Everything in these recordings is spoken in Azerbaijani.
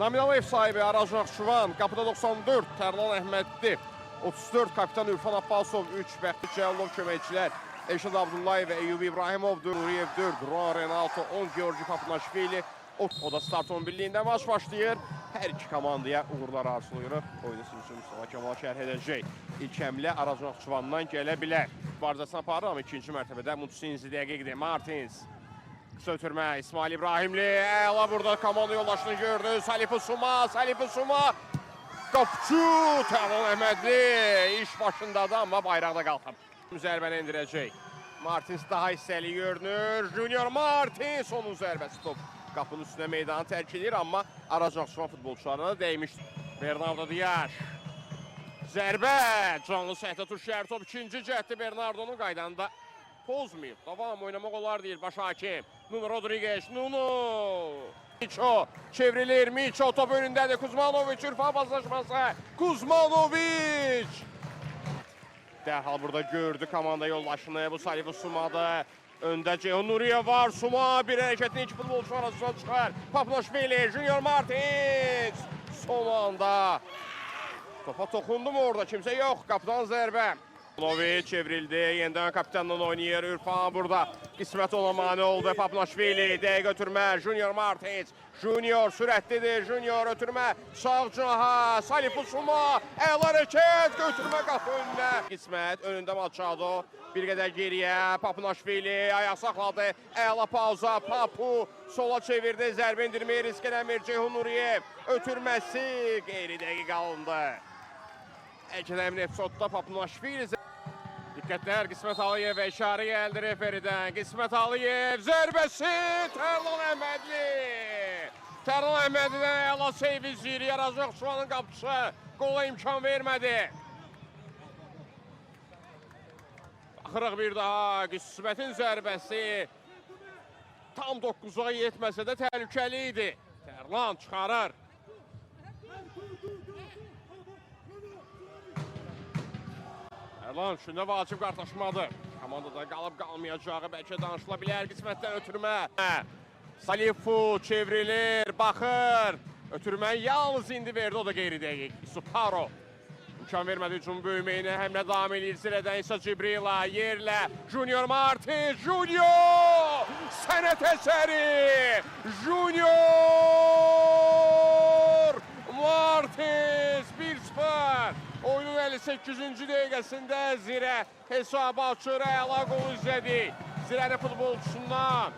Nominal ev sahibi Araz Naxçıvan, qapıda 94, Tərlan Əhmədli, 34, kapitan Ürfan Abbasov, 3, Bəxti Cəllov köməkçilər, Eşad Abdullayev, Eyyub İbrahimov, Nuriyev 4, Ruan Renato, 10, Georgi Papunaşvili, o da start 11-liyində maç başlayır. Hər iki komandaya uğurlar arzulayırıq. Oyunu sizin üçün Mustafa Kemal şərh edəcək. İlk həmlə Araz Naxçıvandan gələ bilər. Barcasına aparır, amma ikinci mərtəbədə Mutsinzi dəqiqdir. Martins. Qısa ötürmə, İsmail İbrahimli, əla burada komanda yoldaşını gördü. Salifu Suma, qapçı, Tərlan Əhmədli iş başındadır, amma bayraqda qalxıb. Zərbəni indirəcək. Martins daha hissəli görünür. Junior Martins, onun zərbəsi top. Qapının üstünə meydanı tərk edir, amma Araz Naxçıvan futbolçularına dəymiş. Bernardo Diyaş. Zərbə, canlı səhətə tuş şəhər top. İkinci cəhdi Bernardo'nun qaydanda pozmayıb. Davam oynamaq olar deyil baş hakim. Nuno Rodriguez, Miço çevrilir, Miço top önündədir. Kuzmanoviç, Ürfan paslaşması. Kuzmanoviç. Dərhal burada gördü komanda yoldaşını. Bu Salifu Suma'da. Öndə Ceyhun Nuriyev var. Suma bir hərəkətini iki futbolçu arasından çıxar. Papunaşvili, Junior Martins. Son anda. Topa toxundu mu orada? Kimsə yox. Qapıdan zərbə. Noviç çevrildi. Yenidən kapitanla oynayır. Ürfan burada. Qismət ona mane oldu. Papunaşvili. Dəqiq ötürmə. Junior Martins. Junior sürətlidir. Junior ötürmə. Sağ cinaha. Salifu Suma. Əla hərəkət. Götürmə qapı önünə. Qismət önündə Machado. Bir qədər geriyə. Papunaşvili ayaq saxladı. Əla pauza. Papu sola çevirdi. Zərbə indirməyə risk eləmir. Ceyhun Nuriyev. Ötürməsi qeyri dəqiq alındı. Əkədəmin episodda Papunaşvili. Diqqətlər, Qismət Aliyev işarə gəldi referidən. Qismət Aliyev zərbəsi Tərlan Əhmədli. Tərlan Əhmədlidən əla seyv izləyir. Araz Naxçıvanın qapısı qola imkan vermədi. Baxırıq bir daha Qismətin zərbəsi tam 9-a yetməsə də təhlükəli idi. Tərlan çıxarır. Tərlan üstündə vacib qardaşmadır. Komandada qalıb qalmayacağı bəlkə danışıla bilər. Qismətdən ötürmə. Salifu çevrilir, baxır. Ötürmə yalnız indi verdi, o da qeyri dəqiq. Isuparo. İmkan vermədi hücum böyüməyinə. Həmlə davam edir zirədən İsa Cibrila. Yerlə Junior Martins. Junior! Sənət əsəri! Junior! Martins 1-0. Oyunun 58-ci dəqiqəsində Zirə hesabı açır, əla qol izlədi. Zirənin futbolçusundan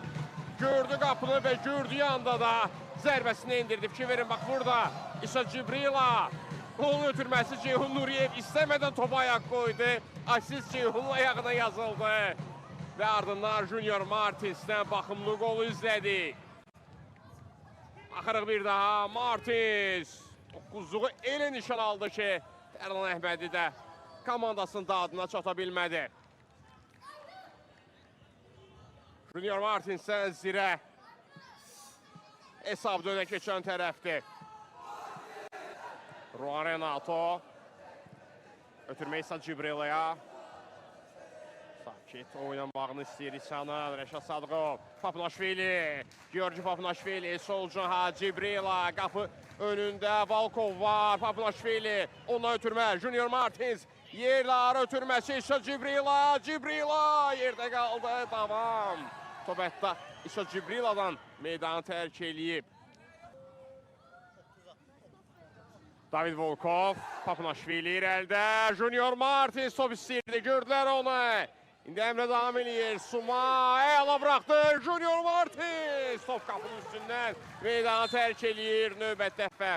gördü qapını və gördüyü anda da zərbəsini indirdi. Fikir verin, bax burada İsa Cibrila. Onun ötürməsi Ceyhun Nuriyev istəmədən topa ayaq qoydu. Asist Ceyhun'un ayağına yazıldı. Və ardından Junior Martins'dən baxımlı qolu izlədi. Baxırıq bir daha Martins. 9-luğu elə nişan aldı ki, Tərlan Əhmədli də komandasının dadına çata bilmədi. Junior Martins'dən Zirə hesab dönə keçən tərəfdir. Ruan Renato ötürmə İsa Cibrila'ya. Sakit oynamağını istəyir İsa'nın. Rəşad Sadıqov, Papunaşvili, Georgi Papunaşvili, sol cinaha Cibrila, qapı önündə Valkov var, Papunaşvili, ondan ötürmə, Junior Martins, yerlə ara ötürməsi İsa Cibrila, Cibrila yerdə qaldı, davam. Top hətta İsa Cibrila'dan meydanı tərk eləyib. David Volkov, Papunaşvili irəldə, Junior Martins top istəyirdi, gördülər onu. İndi əmrə davam edir. Suma əla buraxdı. Junior Martins top qapının üstündən meydanı tərk eləyir. Növbət dəfə.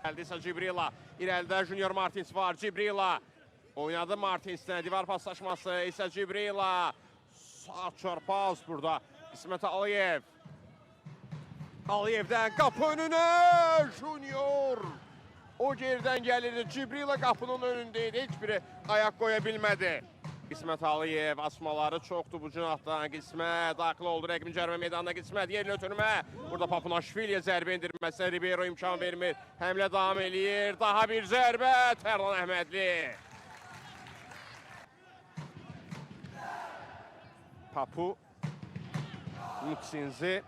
Gəldi isə Cibrila. İrəlidə Junior Martins var. Cibrila oynadı Martins'lə. Divar paslaşması isə Cibrila. Sağ çarpaz burada. İsmət Aliyev. Aliyevdən qapı önünə. Junior. O gerdən gəlirdi. Cibrila qapının önündəydi. Heç biri ayaq qoya bilmədi. Qismət Aliyev asmaları çoxdur bu cinahdan. Qismət daxil oldu rəqibin cərimə meydanına. Qismət yerlə ötürmə. Burada Papunaşviliyə zərbə indirməsə Ribeiro imkan vermir. Həmlə davam eləyir. Daha bir zərbə. Tərlan Əhmədli. Papu. Mutsinzi.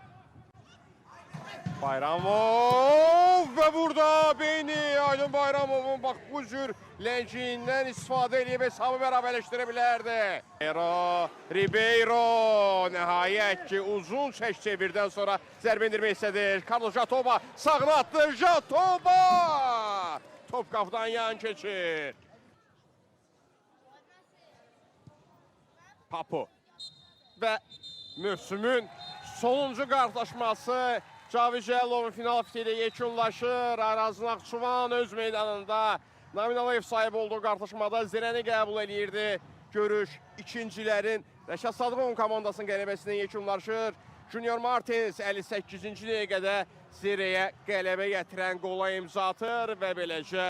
Bayramov. Bayramov və burada Beyni Aydın Bayramovun bax bu cür ləngiyindən istifadə edib hesabı bərabərləşdirə bilərdi. Ribeiro nəhayət ki uzun çək çevirdən sonra zərbə endirmək istədir. Carlos Jatoba sağına atdı. Jatoba! Top qapıdan yan keçir. Papu və mövsümün sonuncu qarşılaşması Cavid Cəllalovun final fiti ilə yekunlaşır. Araz Naxçıvan öz meydanında nominal ev sahibi olduğu qarşılaşmada zirəni qəbul edirdi. Görüş ikincilərin Rəşad Sadıqovun komandasının qələbəsindən yekunlaşır. Junior Martins 58-ci dəqiqədə zirəyə qələbə gətirən qola imza atır və beləcə